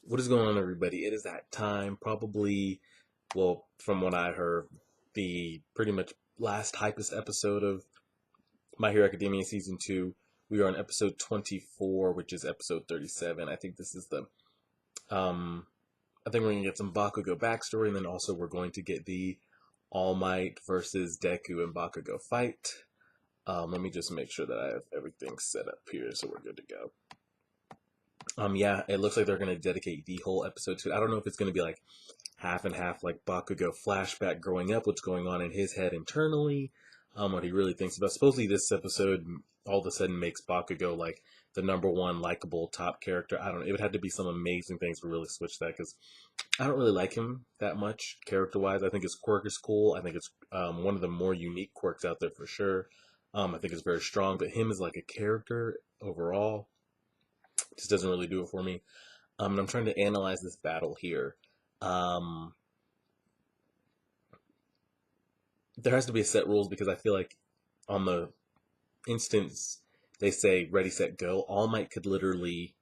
What is going on, everybody? It is that time, probably, well, from what I heard, the pretty much last hypest episode of My Hero Academia Season 2. We are on episode 24, which is episode 37. I think this is um, I think we're going to get some Bakugo backstory, and then also we're going to get the All Might versus Deku and Bakugo fight. Let me just make sure that I have everything set up here so we're good to go. Yeah, it looks like they're going to dedicate the whole episode to it. I don't know if it's going to be like half and half, like Bakugo flashback growing up, what's going on in his head internally, what he really thinks about. Supposedly, this episode all of a sudden makes Bakugo like the number one likable top character. I don't know. It would have to be some amazing things to really switch that because I don't really like him that much character wise. I think his quirk is cool. I think it's one of the more unique quirks out there for sure. I think it's very strong, but him as like a character overall just doesn't really do it for me. And I'm trying to analyze this battle here. Um, there has to be a set rules because I feel like on the instance they say ready set go, All Might could literally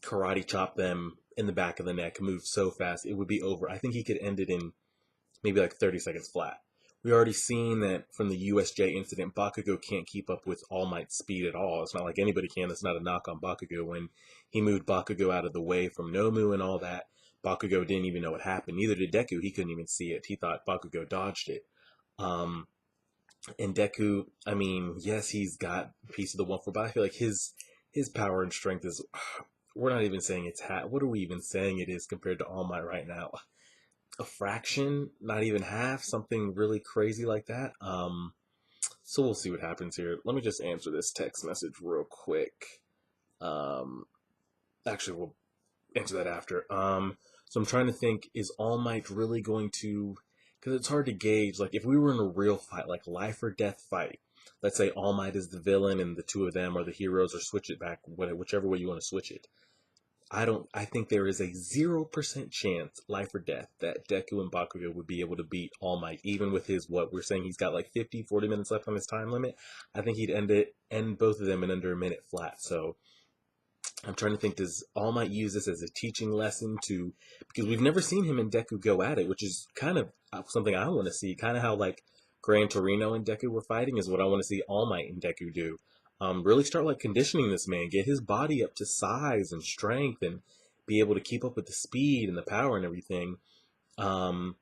karate chop them in the back of the neck, move so fast it would be over. I think he could end it in maybe like 30 seconds flat. We already seen that from the USJ incident, Bakugo can't keep up with All Might's speed at all. It's not like anybody can. That's not a knock on Bakugo. When he moved Bakugo out of the way from Nomu and all that, Bakugo didn't even know what happened. Neither did Deku. He couldn't even see it. He thought Bakugo dodged it. Um, and Deku, I mean, yes, he's got a piece of the one for, but I feel like his power and strength is. We're not even saying it's hat. What are we even saying it is compared to All Might right now? A fraction, not even half, something really crazy like that. So we'll see what happens here. Let me just answer this text message real quick. Um, actually, we'll answer that after. So I'm trying to think: is All Might really going to? Because it's hard to gauge. Like if we were in a real fight, like life or death fight. Let's say All Might is the villain and the two of them are the heroes, or switch it back, whichever way you want to switch it. I think there is a 0% chance, life or death, that Deku and Bakugo would be able to beat All Might, even with his, what we're saying, he's got like 50, 40 minutes left on his time limit. I think he'd end both of them in under a minute flat. So I'm trying to think, does All Might use this as a teaching lesson to, because we've never seen him and Deku go at it, which is kind of something I want to see, kind of how like Gran Torino and Deku were fighting is what I want to see All Might and Deku do. Really start like conditioning this man, get his body up to size and strength, and be able to keep up with the speed and the power and everything. Um,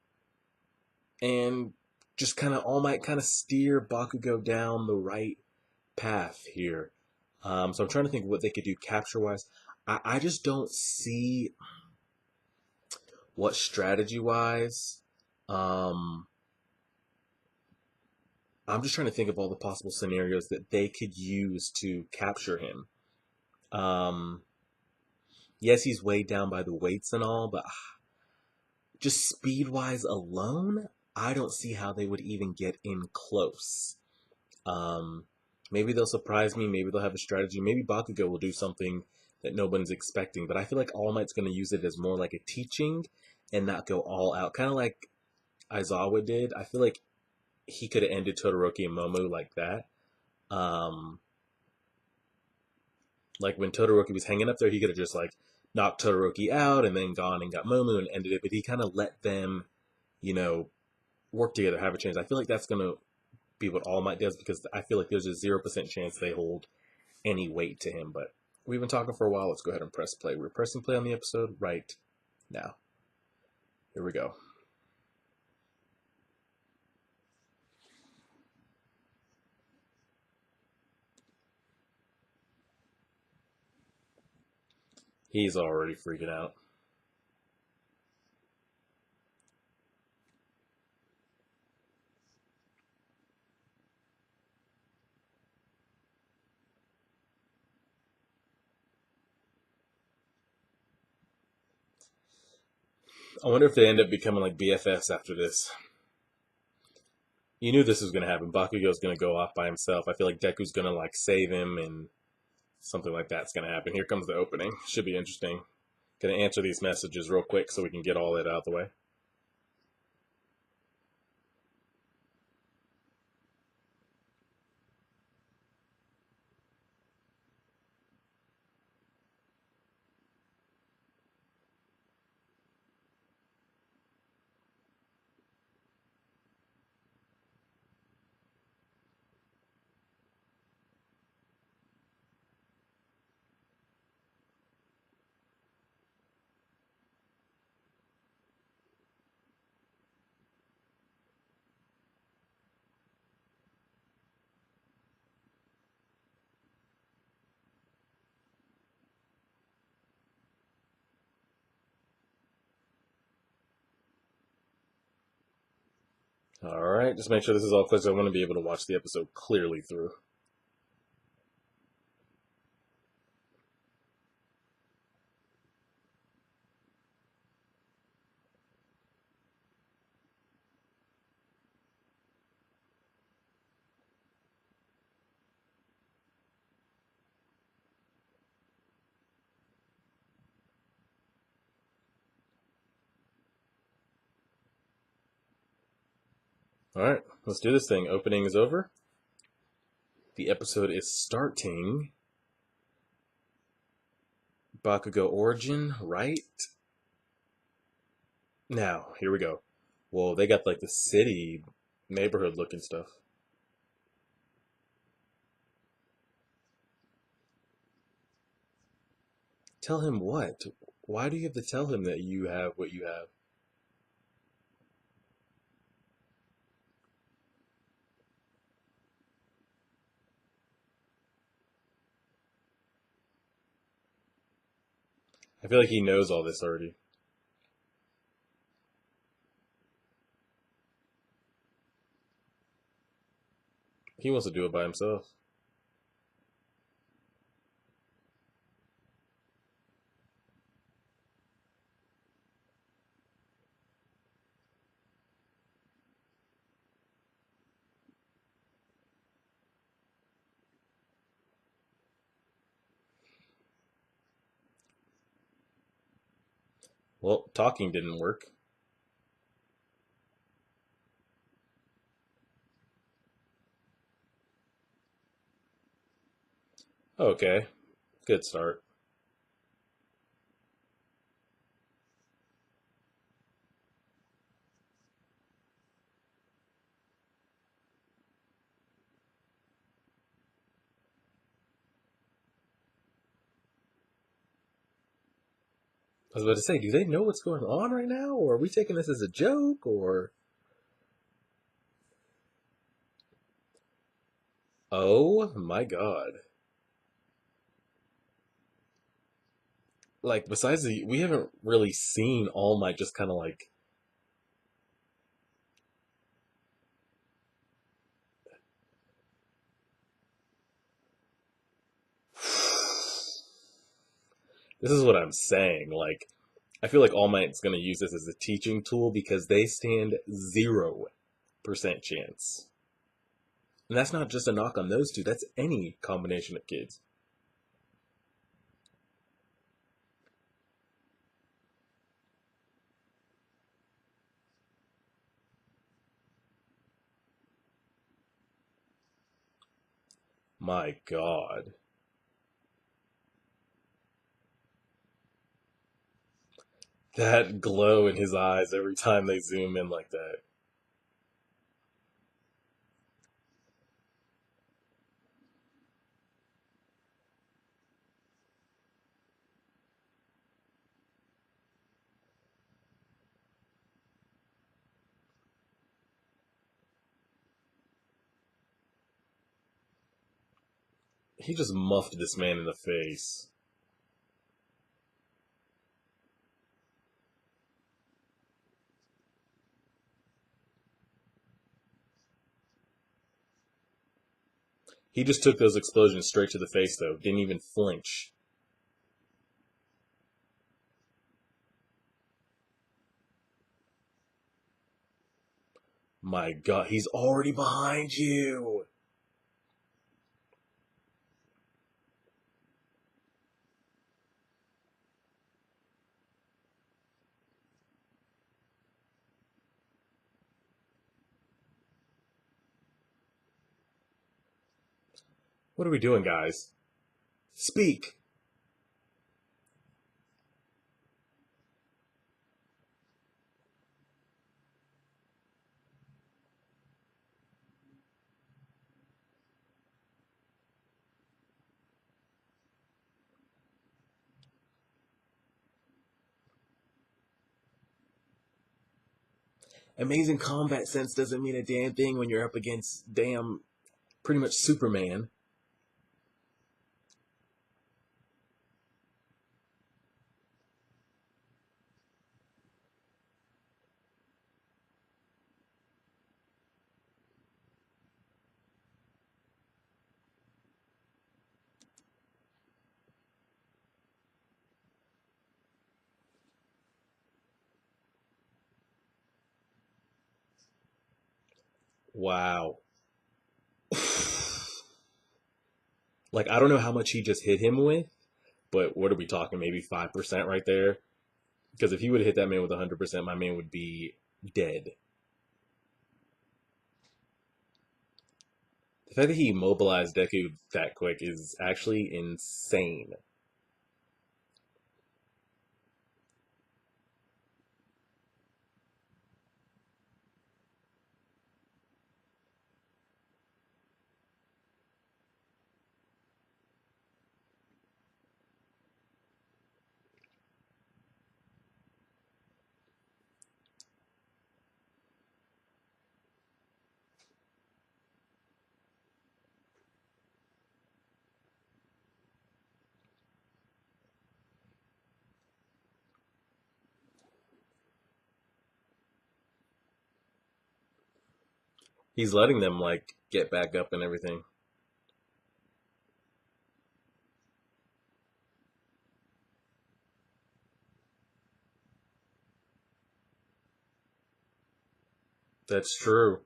and just kind of All Might kind of steer Bakugo down the right path here. So I'm trying to think what they could do capture wise. I just don't see what strategy wise. Um, I'm just trying to think of all the possible scenarios that they could use to capture him. Um, yes, he's weighed down by the weights and all, but just speed wise alone, I don't see how they would even get in close. Um, Maybe they'll surprise me. Maybe they'll have a strategy. Maybe Bakugo will do something that no one's expecting. But I feel like All Might's going to use it as more like a teaching and not go all out. Kind of like Aizawa did. I feel like he could have ended Todoroki and Momo like that. Um, like when Todoroki was hanging up there, he could have just like knocked Todoroki out and then gone and got Momo and ended it. But he kind of let them, you know, work together, have a chance. I feel like that's going to be what All Might does because I feel like there's a 0% chance they hold any weight to him. But we've been talking for a while. Let's go ahead and press play. We're pressing play on the episode right now. Here we go. He's already freaking out. I wonder if they end up becoming like BFFs after this. You knew this was going to happen. Bakugo's going to go off by himself. I feel like Deku's going to like save him and something like that's going to happen. Here comes the opening. Should be interesting. Going to answer these messages real quick so we can get all that out of the way. Alright, just make sure this is all clear, so I want to be able to watch the episode clearly through. Alright, let's do this thing. Opening is over. The episode is starting. Bakugo origin, right? Now, here we go. Whoa, they got like the city neighborhood looking stuff. Tell him what? Why do you have to tell him that you have what you have? I feel like he knows all this already. He wants to do it by himself. Well, talking didn't work. Okay, good start. I was about to say, do they know what's going on right now? Or are we taking this as a joke? Or. Oh my god. Like, besides we haven't really seen All Might just kind of like. This is what I'm saying. Like, I feel like All Might's going to use this as a teaching tool because they stand 0% chance. And that's not just a knock on those two, that's any combination of kids. My god. That glow in his eyes every time they zoom in like that. He just muffed this man in the face. He just took those explosions straight to the face, though. Didn't even flinch. My god, he's already behind you! What are we doing, guys? Speak! Amazing combat sense doesn't mean a damn thing when you're up against damn pretty much Superman. Wow. Like, I don't know how much he just hit him with, but what are we talking? Maybe 5% right there? Because if he would have hit that man with 100%, my man would be dead. The fact that he immobilized Deku that quick is actually insane. He's letting them, like, get back up and everything. That's true.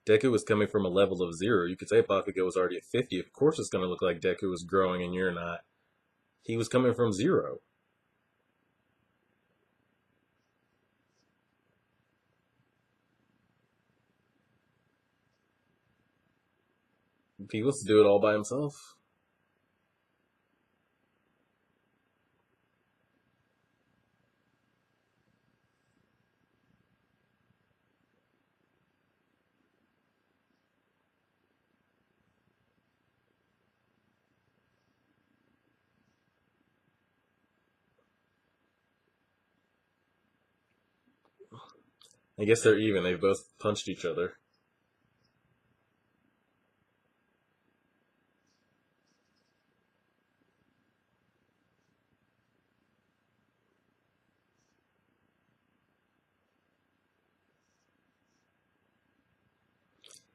Deku was coming from a level of 0. You could say Bakugo was already at 50. Of course it's going to look like Deku was growing and you're not. He was coming from 0. He wants to do it all by himself. I guess they're even. They both punched each other.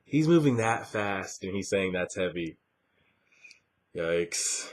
He's moving that fast and he's saying that's heavy. Yikes.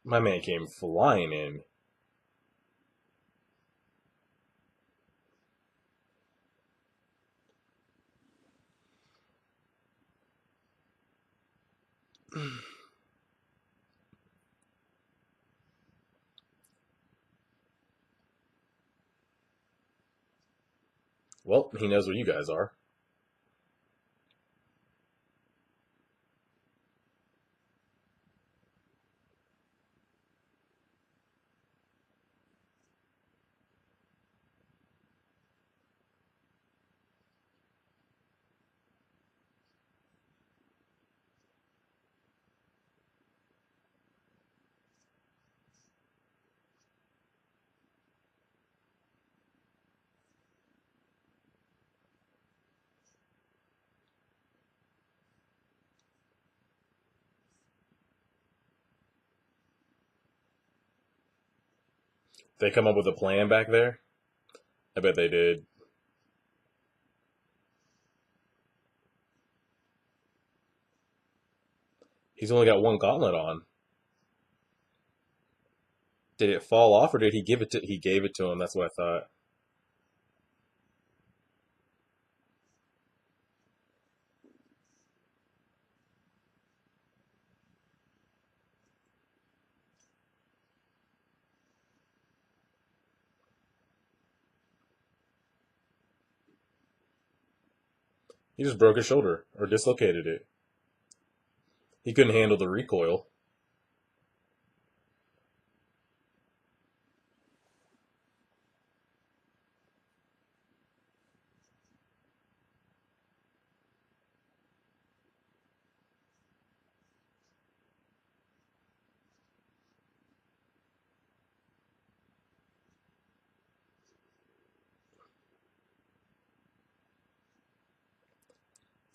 My man came flying in. Well, he knows where you guys are. They come up with a plan back there? I bet they did. He's only got one gauntlet on. Did it fall off or did he give it to he gave it to him? That's what I thought. He just broke his shoulder or dislocated it. He couldn't handle the recoil.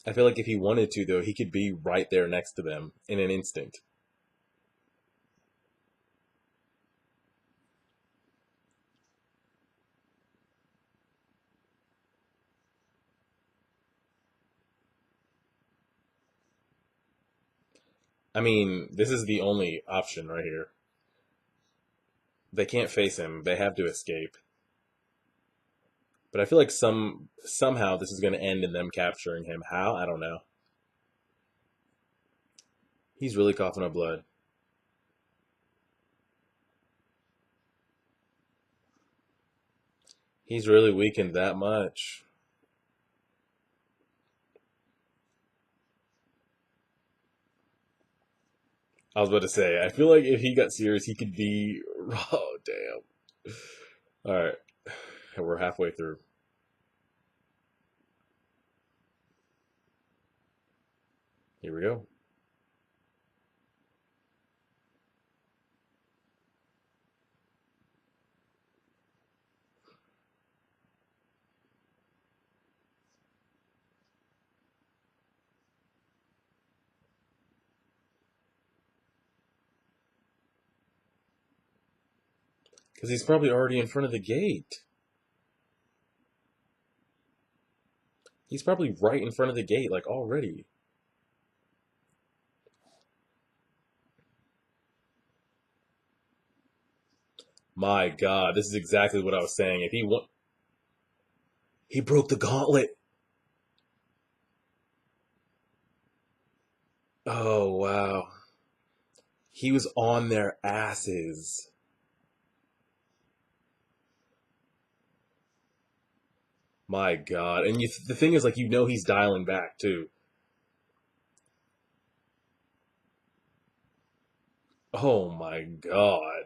I feel like if he wanted to, though, he could be right there next to them in an instant. I mean, this is the only option right here. They can't face him. They have to escape. But I feel like somehow this is going to end in them capturing him. How? I don't know. He's really coughing up blood. He's really weakened that much. I was about to say, I feel like if he got serious, he could be. Oh, damn. All right. We're halfway through. Here we go. Because he's probably already in front of the gate. He's probably right in front of the gate, like already. My God, this is exactly what I was saying. If he broke the gauntlet. Oh wow, he was on their asses. My God, and the thing is, like, he's dialing back too. Oh my God,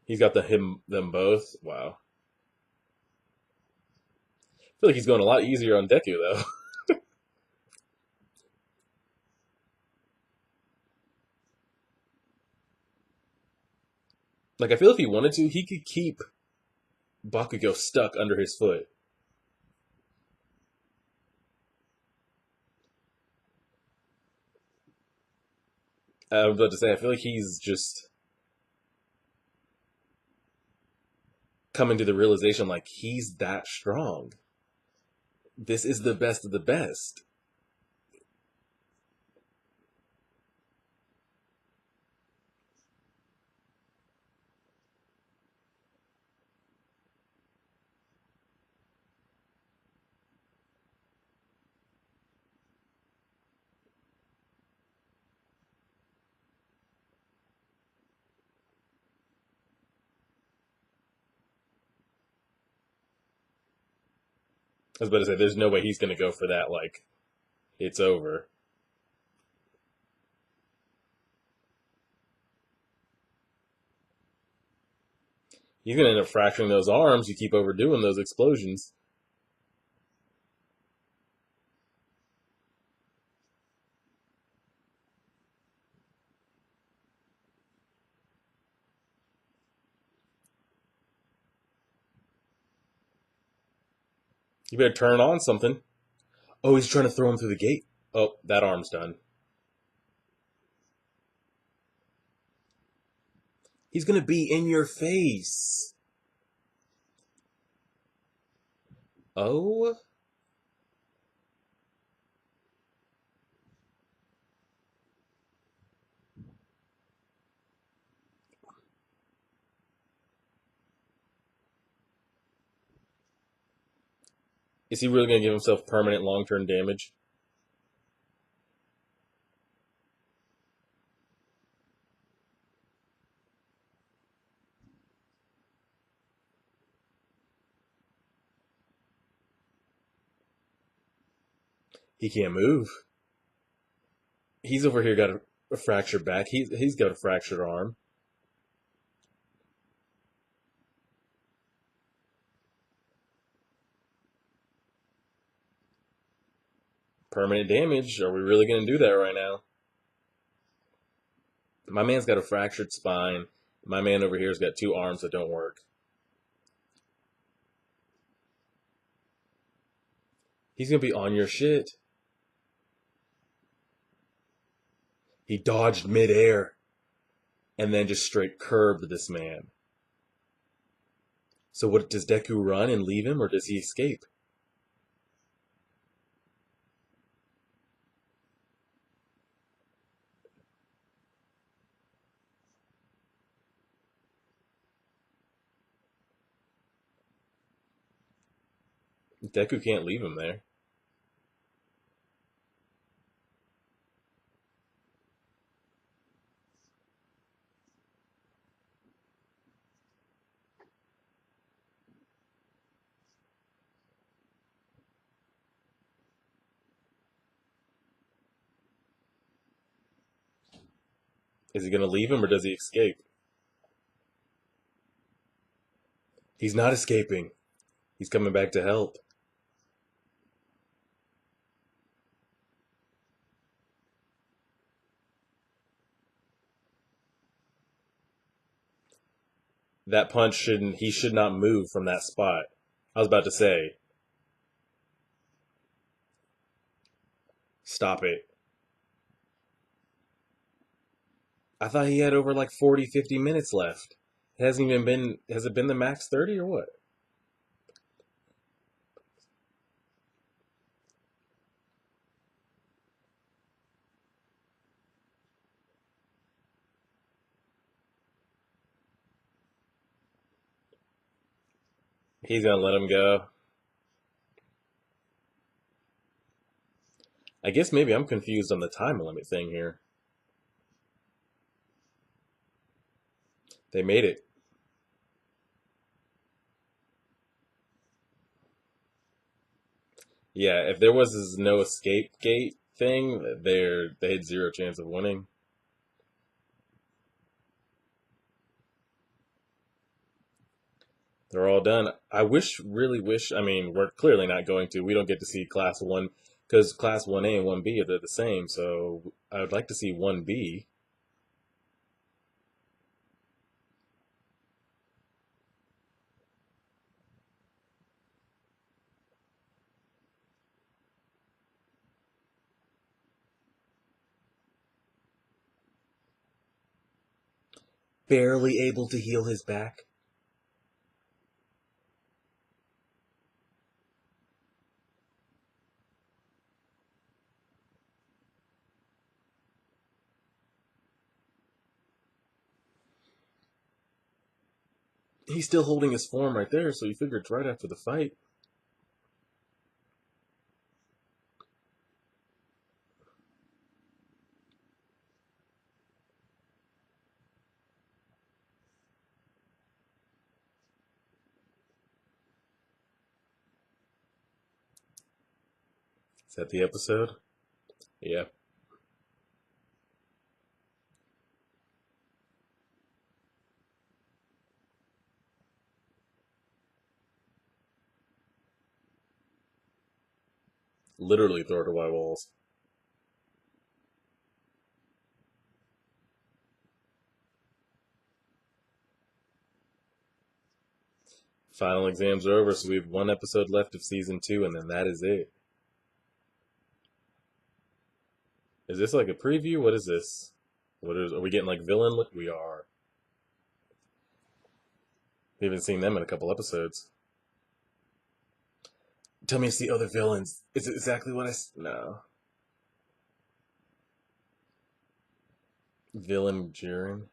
he's got them both. Wow, I feel like he's going a lot easier on Deku though. Like, I feel if he wanted to, he could keep Bakugo stuck under his foot. I was about to say, I feel like he's just coming to the realization, like, he's that strong. This is the best of the best. I was about to say, there's no way he's going to go for that. Like, it's over. He's going to end up fracturing those arms. You keep overdoing those explosions. You better turn on something. Oh, he's trying to throw him through the gate. Oh, that arm's done. He's going to be in your face. Oh, is he really going to give himself permanent long-term damage? He can't move. He's over here got a fractured back. He's got a fractured arm. Permanent damage. Are we really going to do that right now? My man's got a fractured spine. My man over here's got two arms that don't work. He's gonna be on your shit. He dodged midair and then just straight curbed this man. So what does Deku run and leave him, or does he escape? Deku can't leave him there. Is he gonna leave him or does he escape? He's not escaping. He's coming back to help. That punch shouldn't. He should not move from that spot. I was about to say, stop it. I thought he had over like 40, 50 minutes left. It hasn't even been. Has it been the max 30 or what? He's gonna let him go. I guess maybe I'm confused on the time limit thing here. They made it. Yeah, if there was this no escape gate thing, they had zero chance of winning. They're all done. I wish, really wish. I mean, we're clearly not going to. We don't get to see Class One because Class 1A and 1B they're the same. So I would like to see 1B. Barely able to heal his back. He's still holding his form right there, so you figure it's right after the fight. Is that the episode? Yeah. Literally throw it to white walls. Final exams are over, so we have one episode left of season 2, and then that is it. Is this like a preview? What is this? What is? Are we getting like villain look? We are. We haven't seen them in a couple episodes. Tell me it's the other villains. Is it exactly what no. Villain Jiren.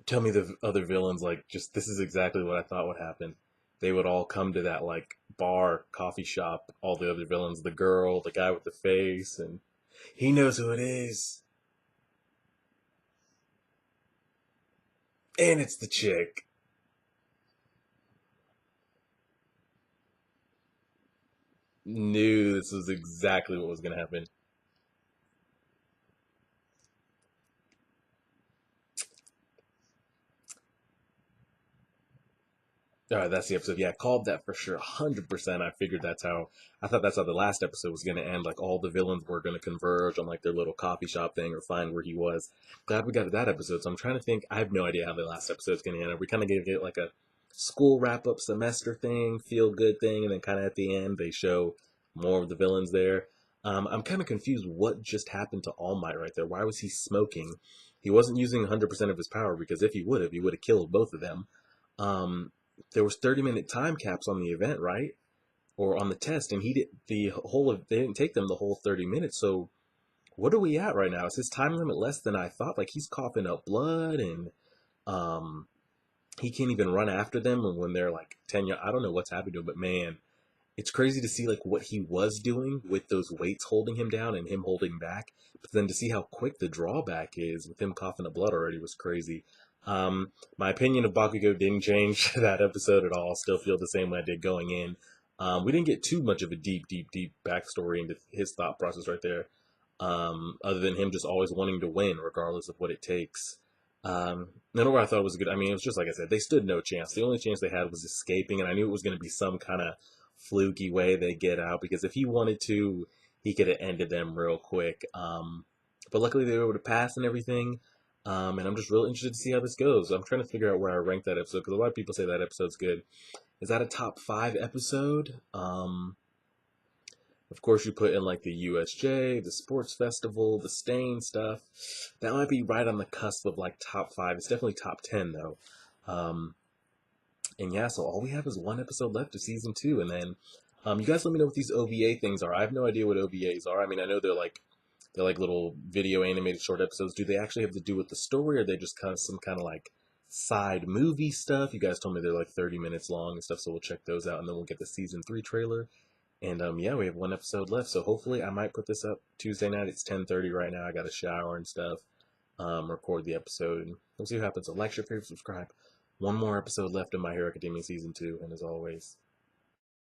Tell me the other villains, like, just this is exactly what I thought would happen. They would all come to that, like, bar, coffee shop, all the other villains, the girl, the guy with the face, and he knows who it is. And it's the chick. Knew this was exactly what was going to happen. All right, that's the episode. Yeah, I called that for sure. 100%. I figured that's how. I thought that's how the last episode was going to end. Like, all the villains were going to converge on, like, their little coffee shop thing or find where he was. Glad we got to that episode. So I'm trying to think. I have no idea how the last episode's going to end. Are we kind of going to get, like, a school wrap up semester thing, feel good thing, and then kind of at the end they show more of the villains there. I'm kind of confused what just happened to All Might right there. Why was he smoking? He wasn't using 100% of his power because if he would have killed both of them. Um, there was 30-minute time caps on the event, right? Or on the test, and he did the whole of they didn't take them the whole 30 minutes. So what are we at right now? Is his time limit less than I thought? Like he's coughing up blood and um he can't even run after them when they're like 10 yards. I don't know what's happening to him, but man, it's crazy to see like what he was doing with those weights holding him down and him holding back. But then to see how quick the drawback is with him coughing up blood already was crazy. My opinion of Bakugo didn't change that episode at all. Still feel the same way I did going in. We didn't get too much of a deep backstory into his thought process right there, other than him just always wanting to win regardless of what it takes. None of what I thought was good. I mean, it was just like I said, they stood no chance. The only chance they had was escaping, and I knew it was going to be some kind of fluky way they get out because if he wanted to, he could have ended them real quick. But luckily they were able to pass and everything. And I'm just real interested to see how this goes. I'm trying to figure out where I rank that episode because a lot of people say that episode's good. Is that a top 5 episode? Of course, you put in like the USJ, the sports festival, the Stain stuff. That might be right on the cusp of like top 5. It's definitely top 10 though. Um, and yeah, so all we have is one episode left of season 2, and then you guys let me know what these OVA things are. I have no idea what OVAs are. I mean, I know they're like little video animated short episodes. Do they actually have to do with the story, or are they just kind of some kind of like side movie stuff? You guys told me they're like 30 minutes long and stuff, so we'll check those out, and then we'll get the season 3 trailer. And yeah, we have one episode left, so hopefully I might put this up Tuesday night. It's 10:30 right now. I got a shower and stuff. Record the episode, and we'll see what happens. So like, share, favorite, subscribe. One more episode left in My Hero Academia season 2, and as always,